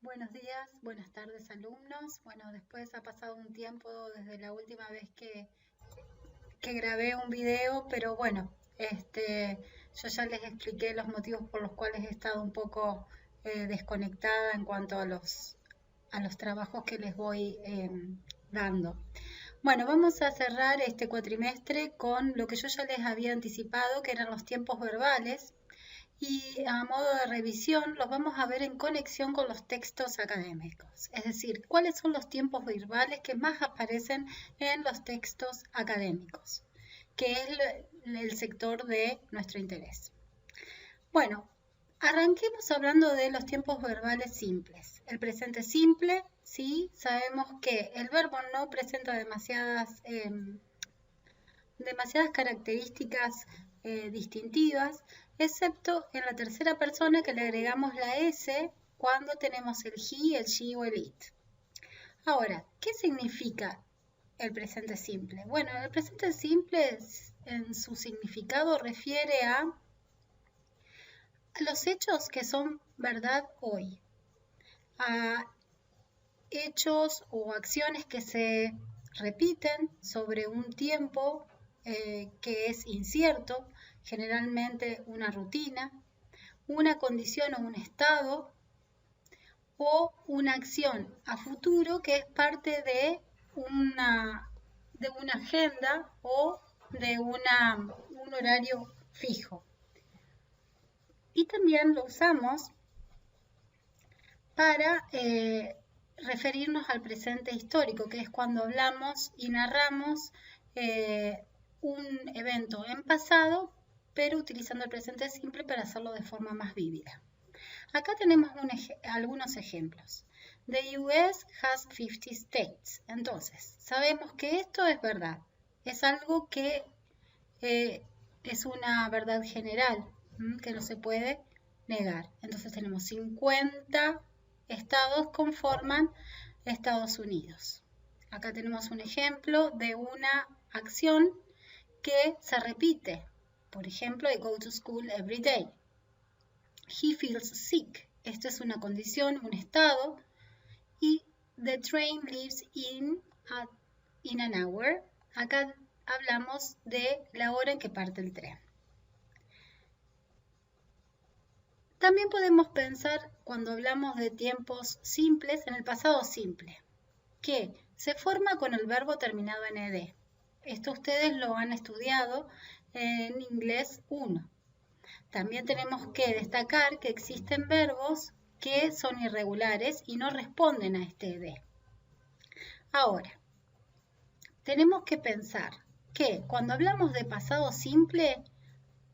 Buenos días, buenas tardes alumnos. Bueno, después ha pasado un tiempo desde la última vez que grabé un video, pero bueno, yo ya les expliqué los motivos por los cuales he estado un poco desconectada en cuanto a los trabajos que les voy dando. Bueno, vamos a cerrar este cuatrimestre con lo que yo ya les había anticipado, que eran los tiempos verbales. Y a modo de revisión, los vamos a ver en conexión con los textos académicos, es decir, cuáles son los tiempos verbales que más aparecen en los textos académicos, que es el sector de nuestro interés. Bueno, arranquemos hablando de los tiempos verbales simples. El presente simple, sí, sabemos que el verbo no presenta demasiadas características distintivas, excepto en la tercera persona que le agregamos la S cuando tenemos el he, el she o el it. Ahora, ¿qué significa el presente simple? Bueno, el presente simple en su significado refiere a los hechos que son verdad hoy, a hechos o acciones que se repiten sobre un tiempo que es incierto, generalmente una rutina, una condición o un estado o una acción a futuro que es parte de una agenda o de un horario fijo. Y también lo usamos para referirnos al presente histórico, que es cuando hablamos y narramos un evento en pasado, pero utilizando el presente simple para hacerlo de forma más vívida. Acá tenemos algunos ejemplos. The US has 50 states. Entonces, sabemos que esto es verdad. Es algo que es una verdad general, que no se puede negar. Entonces tenemos 50 estados conforman Estados Unidos. Acá tenemos un ejemplo de una acción que se repite. Por ejemplo, I go to school every day. He feels sick. Esto es una condición, un estado. Y the train leaves in an hour. Acá hablamos de la hora en que parte el tren. También podemos pensar, cuando hablamos de tiempos simples, en el pasado simple, que se forma con el verbo terminado en ed. Esto ustedes lo han estudiado en inglés 1. También tenemos que destacar que existen verbos que son irregulares y no responden a este ed. Ahora, tenemos que pensar que cuando hablamos de pasado simple,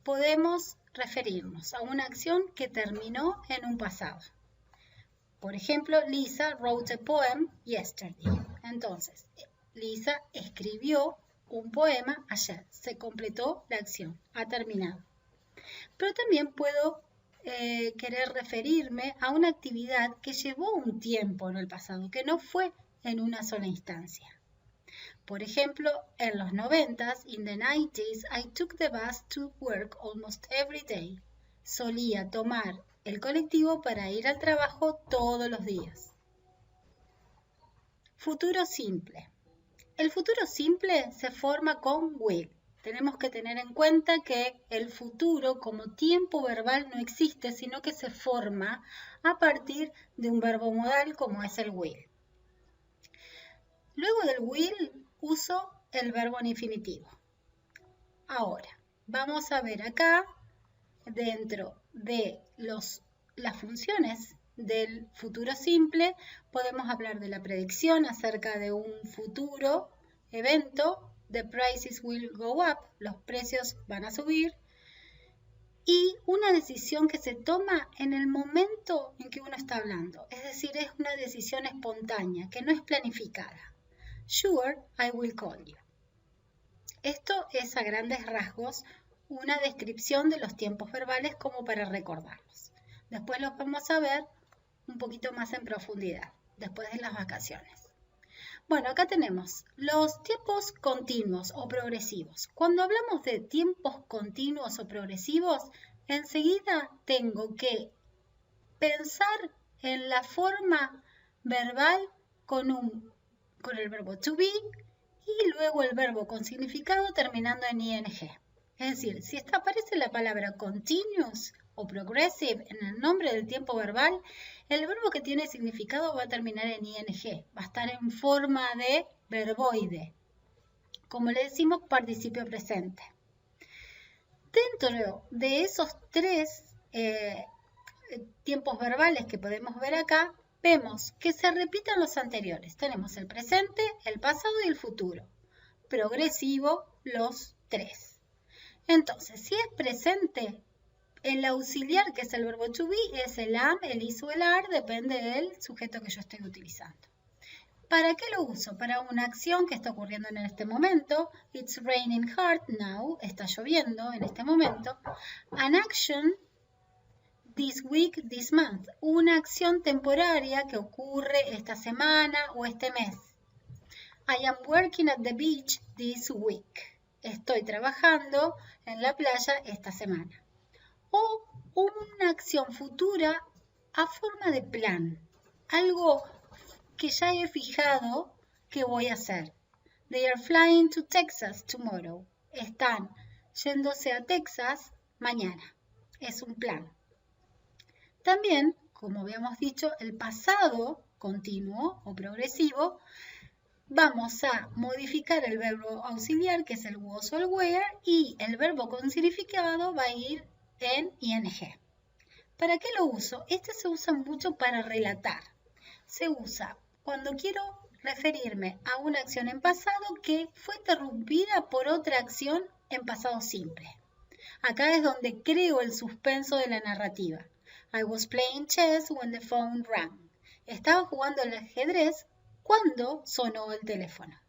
podemos referirnos a una acción que terminó en un pasado. Por ejemplo, Lisa wrote a poem yesterday. Entonces, Lisa escribió un poema ayer. Se completó la acción, ha terminado. Pero también puedo querer referirme a una actividad que llevó un tiempo en el pasado, que no fue en una sola instancia. Por ejemplo, en los 90s, in the 90s, I took the bus to work almost every day. Solía tomar el colectivo para ir al trabajo todos los días. Futuro simple. El futuro simple se forma con will. Tenemos que tener en cuenta que el futuro como tiempo verbal no existe, sino que se forma a partir de un verbo modal como es el will. Luego del will uso el verbo en infinitivo. Ahora, vamos a ver acá, dentro de las funciones del futuro simple, podemos hablar de la predicción acerca de un futuro evento. The prices will go up, los precios van a subir. Y una decisión que se toma en el momento en que uno está hablando, es decir, es una decisión espontánea, que no es planificada. Sure, I will call you. Esto es a grandes rasgos una descripción de los tiempos verbales como para recordarlos. Después los vamos a ver un poquito más en profundidad, después de las vacaciones. Bueno, acá tenemos los tiempos continuos o progresivos. Cuando hablamos de tiempos continuos o progresivos, enseguida tengo que pensar en la forma verbal con el verbo to be y luego el verbo con significado terminando en ing. Es decir, si aparece la palabra continuous o progressive en el nombre del tiempo verbal, el verbo que tiene significado va a terminar en ing, va a estar en forma de verboide, como le decimos participio presente. Dentro de esos tres tiempos verbales que podemos ver acá, vemos que se repiten los anteriores. Tenemos el presente, el pasado y el futuro. Progresivo, los tres. Entonces, si es presente, el auxiliar, que es el verbo to be, es el am, el is o el are, depende del sujeto que yo estoy utilizando. ¿Para qué lo uso? Para una acción que está ocurriendo en este momento. It's raining hard now. Está lloviendo en este momento. An action this week, this month. Una acción temporaria que ocurre esta semana o este mes. I am working at the beach this week. Estoy trabajando en la playa esta semana. O una acción futura a forma de plan. Algo que ya he fijado que voy a hacer. They are flying to Texas tomorrow. Están yéndose a Texas mañana. Es un plan. También, como habíamos dicho, el pasado continuo o progresivo, vamos a modificar el verbo auxiliar, que es el was o el were, y el verbo con significado va a ir en ing. ¿Para qué lo uso? Este se usa mucho para relatar. Se usa cuando quiero referirme a una acción en pasado que fue interrumpida por otra acción en pasado simple. Acá es donde creo el suspenso de la narrativa. I was playing chess when the phone rang. Estaba jugando al ajedrez cuando sonó el teléfono.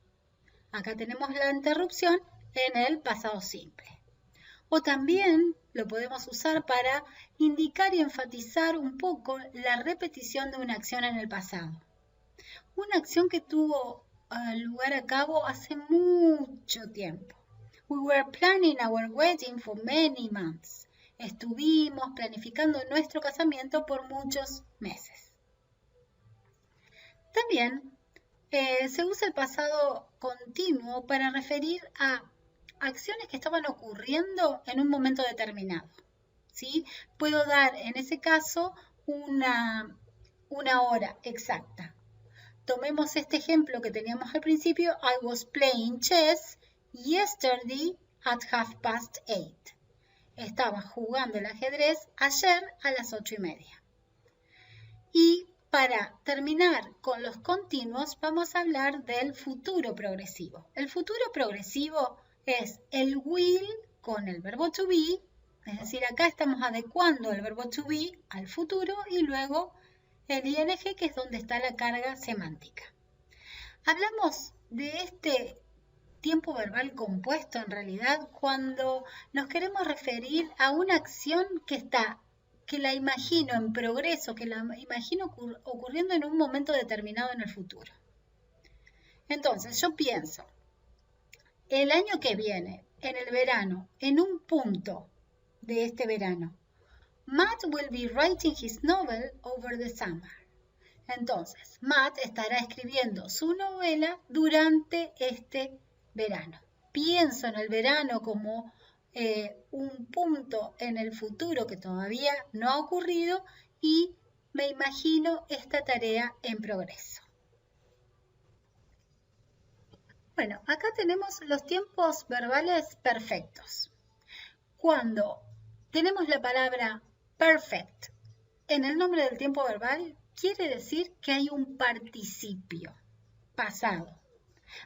Acá tenemos la interrupción en el pasado simple. O también lo podemos usar para indicar y enfatizar un poco la repetición de una acción en el pasado. Una acción que tuvo lugar a cabo hace mucho tiempo. We were planning our wedding for many months. Estuvimos planificando nuestro casamiento por muchos meses. También se usa el pasado continuo para referir a acciones que estaban ocurriendo en un momento determinado. ¿Sí? Puedo dar en ese caso una hora exacta. Tomemos este ejemplo que teníamos al principio. I was playing chess yesterday at 8:30. Estaba jugando el ajedrez ayer a las 8:30. Y para terminar con los continuos, vamos a hablar del futuro progresivo. El futuro progresivo es el will con el verbo to be, es decir, acá estamos adecuando el verbo to be al futuro y luego el ing, que es donde está la carga semántica. Hablamos de este tiempo verbal compuesto en realidad cuando nos queremos referir a una acción que la imagino en progreso, que la imagino ocurriendo en un momento determinado en el futuro. Entonces yo pienso, el año que viene, en el verano, en un punto de este verano, Matt will be writing his novel over the summer. Entonces, Matt estará escribiendo su novela durante este verano. Pienso en el verano como un punto en el futuro que todavía no ha ocurrido y me imagino esta tarea en progreso. Bueno, acá tenemos los tiempos verbales perfectos. Cuando tenemos la palabra perfect en el nombre del tiempo verbal, quiere decir que hay un participio pasado.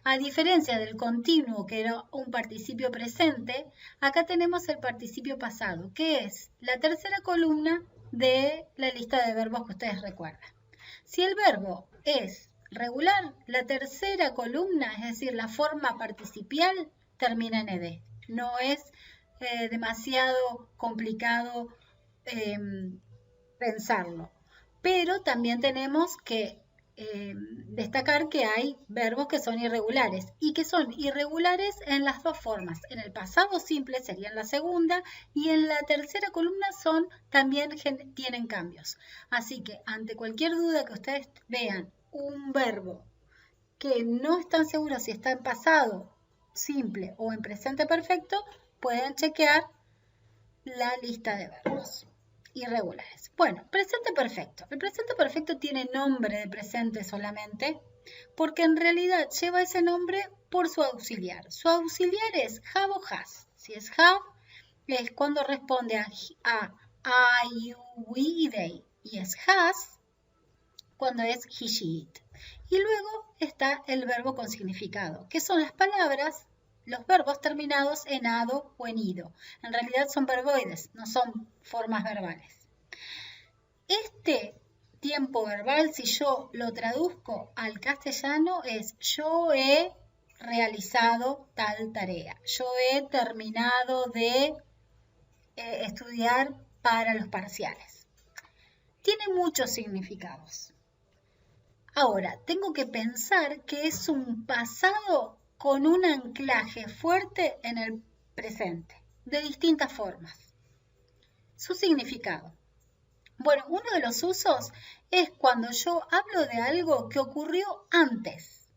A diferencia del continuo, que era un participio presente, acá tenemos el participio pasado, que es la tercera columna de la lista de verbos que ustedes recuerdan. Si el verbo es regular, la tercera columna, es decir, la forma participial, termina en ed. No es demasiado complicado pensarlo. Pero también tenemos que destacar que hay verbos que son irregulares y que son irregulares en las dos formas. En el pasado simple sería en la segunda y en la tercera columna también tienen cambios. Así que ante cualquier duda que ustedes vean un verbo que no están seguros si está en pasado simple o en presente perfecto, pueden chequear la lista de verbos irregulares. Bueno, presente perfecto. El presente perfecto tiene nombre de presente solamente porque en realidad lleva ese nombre por su auxiliar. Su auxiliar es have o has. Si es have, es cuando responde a I, you, we y they. Y es has cuando es he, she, it. Y luego está el verbo con significado, que son las palabras, los verbos terminados en ado o en ido. En realidad son verboides, no son formas verbales. Este tiempo verbal, si yo lo traduzco al castellano, es yo he realizado tal tarea. Yo he terminado de estudiar para los parciales. Tiene muchos significados. Ahora, tengo que pensar que es un pasado con un anclaje fuerte en el presente, de distintas formas. Su significado. Bueno, uno de los usos es cuando yo hablo de algo que ocurrió antes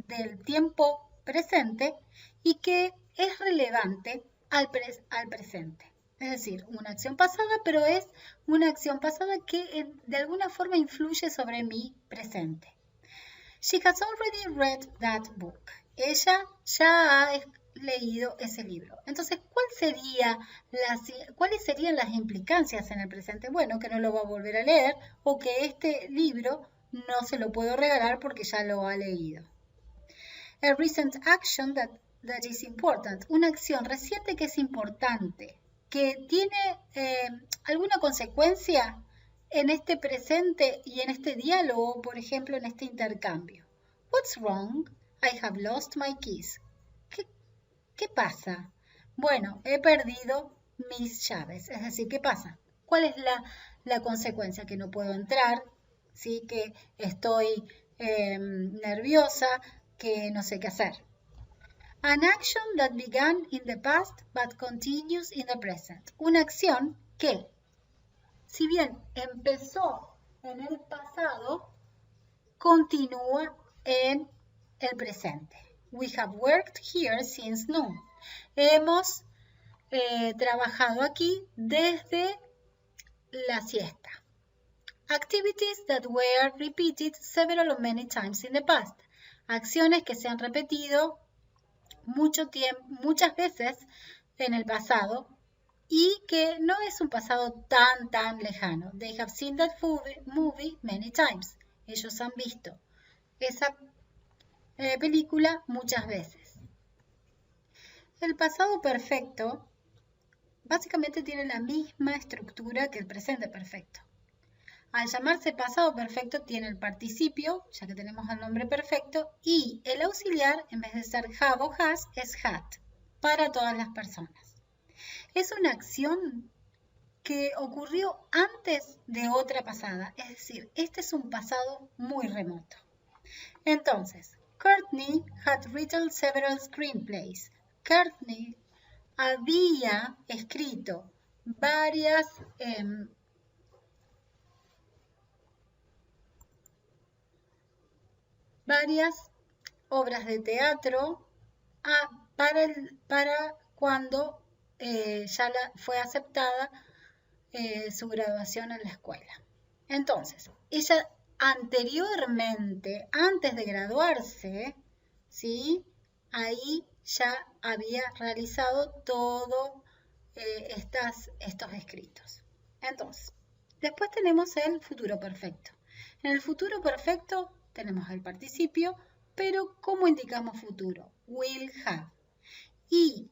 del tiempo presente y que es relevante al presente. Es decir, una acción pasada, pero es una acción pasada que de alguna forma influye sobre mi presente. She has already read that book. Ella ya ha leído ese libro. Entonces, ¿cuáles serían las implicancias en el presente? Bueno, que no lo va a volver a leer o que este libro no se lo puedo regalar porque ya lo ha leído. A recent action that is important. Una acción reciente que es importante, que tiene alguna consecuencia en este presente y en este diálogo, por ejemplo, en este intercambio. What's wrong? I have lost my keys. ¿Qué pasa? Bueno, he perdido mis llaves. Es decir, ¿qué pasa? ¿Cuál es la consecuencia? Que no puedo entrar, ¿sí? Que estoy nerviosa, que no sé qué hacer. An action that began in the past but continues in the present. Una acción que, si bien empezó en el pasado, continúa en el presente. We have worked here since noon. Hemos trabajado aquí desde la siesta. Activities that were repeated several or many times in the past. Acciones que se han repetido muchas veces en el pasado y que no es un pasado tan lejano. They have seen that movie many times. Ellos han visto esa película muchas veces. El pasado perfecto básicamente tiene la misma estructura que el presente perfecto. Al llamarse pasado perfecto tiene el participio, ya que tenemos el nombre perfecto, y el auxiliar, en vez de ser have o has, es had, para todas las personas. Es una acción que ocurrió antes de otra pasada, es decir, este es un pasado muy remoto. Entonces, Courtney had written several screenplays. Courtney había escrito varias obras de teatro para cuando ya fue aceptada su graduación en la escuela. Entonces, ella anteriormente, antes de graduarse, ¿sí? Ahí ya había realizado todos estos escritos. Entonces, después tenemos el futuro perfecto. En el futuro perfecto tenemos el participio, pero ¿cómo indicamos futuro? Will have. Y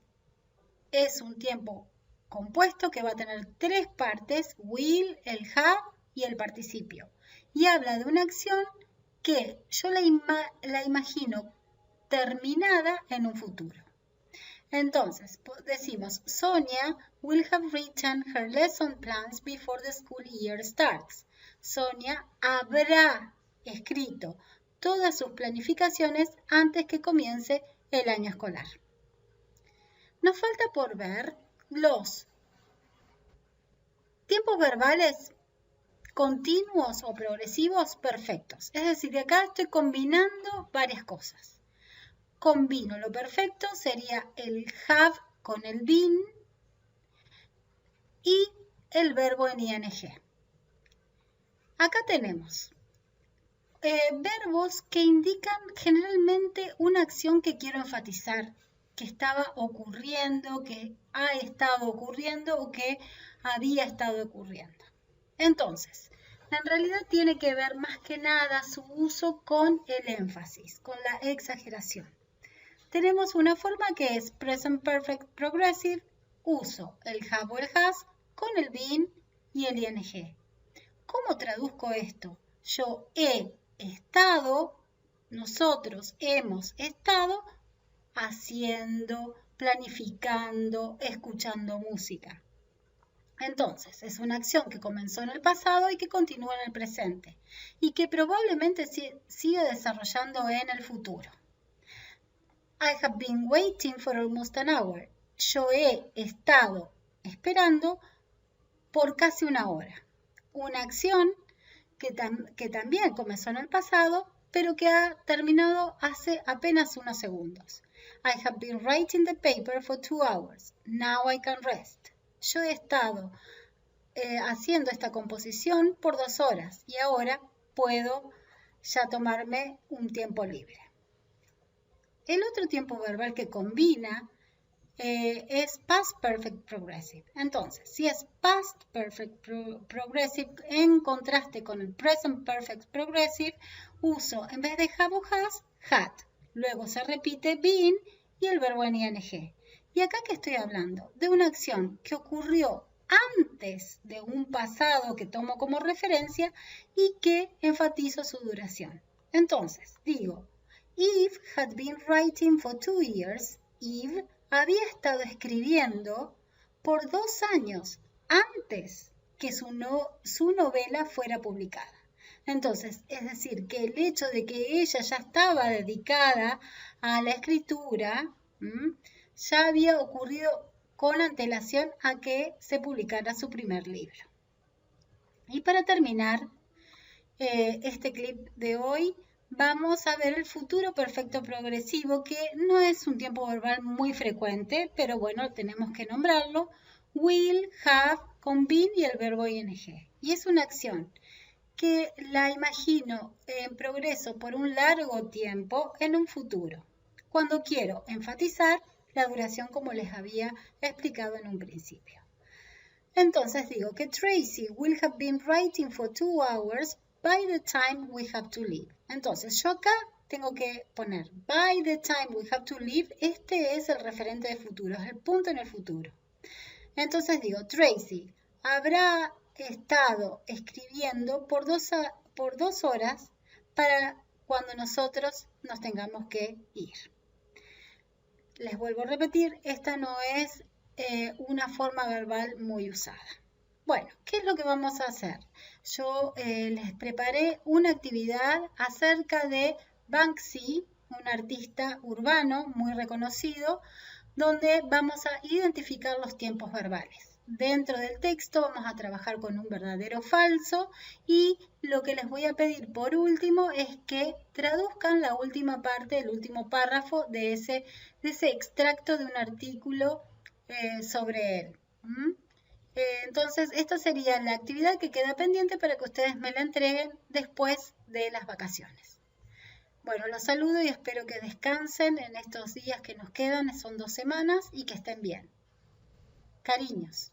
es un tiempo compuesto que va a tener tres partes, will, el have y el participio. Y habla de una acción que yo la imagino terminada en un futuro. Entonces, decimos, Sonia will have written her lesson plans before the school year starts. Sonia habrá escrito todas sus planificaciones antes que comience el año escolar. Nos falta por ver los tiempos verbales continuos o progresivos perfectos. Es decir, que acá estoy combinando varias cosas. Combino lo perfecto, sería el have con el been y el verbo en ing. Acá tenemos verbos que indican generalmente una acción que quiero enfatizar, que estaba ocurriendo, que ha estado ocurriendo o que había estado ocurriendo. Entonces, en realidad tiene que ver más que nada su uso con el énfasis, con la exageración. Tenemos una forma que es Present Perfect Progressive, uso el have o el has con el been y el ing. ¿Cómo traduzco esto? Yo he estado, nosotros hemos estado haciendo, planificando, escuchando música. Entonces, es una acción que comenzó en el pasado y que continúa en el presente y que probablemente siga desarrollando en el futuro. I have been waiting for almost an hour. Yo he estado esperando por casi una hora. Una acción que también comenzó en el pasado, pero que ha terminado hace apenas unos segundos. I have been writing the paper for 2 hours. Now I can rest. Yo he estado haciendo esta composición por 2 horas y ahora puedo ya tomarme un tiempo libre. El otro tiempo verbal que combina es Past Perfect Progressive. Entonces, si es Past Perfect Progressive en contraste con el Present Perfect Progressive, uso en vez de have o has, had. Luego se repite been y el verbo en ing. Y acá que estoy hablando de una acción que ocurrió antes de un pasado que tomo como referencia y que enfatizo su duración. Entonces, digo, Eve had been writing for 2 years. Eve había estado escribiendo por 2 años antes que su novela fuera publicada. Entonces, es decir, que el hecho de que ella ya estaba dedicada a la escritura, ya había ocurrido con antelación a que se publicara su primer libro. Y para terminar este clip de hoy, vamos a ver el futuro perfecto progresivo, que no es un tiempo verbal muy frecuente, pero bueno, tenemos que nombrarlo. Will, have, con been y el verbo ing. Y es una acción que la imagino en progreso por un largo tiempo en un futuro, cuando quiero enfatizar la duración como les había explicado en un principio. Entonces digo que Tracy will have been writing for 2 hours by the time we have to leave. Entonces yo acá tengo que poner by the time we have to leave. Este es el referente de futuro, es el punto en el futuro. Entonces digo, Tracy habrá estado escribiendo por 2 horas para cuando nosotros nos tengamos que ir. Les vuelvo a repetir, esta no es una forma verbal muy usada. Bueno, ¿qué es lo que vamos a hacer? Yo les preparé una actividad acerca de Banksy, un artista urbano muy reconocido, donde vamos a identificar los tiempos verbales. Dentro del texto vamos a trabajar con un verdadero o falso y lo que les voy a pedir por último es que traduzcan la última parte, el último párrafo de ese extracto de un artículo sobre él. Entonces, esta sería la actividad que queda pendiente para que ustedes me la entreguen después de las vacaciones. Bueno, los saludo y espero que descansen en estos días que nos quedan, son 2 semanas, y que estén bien. Cariños.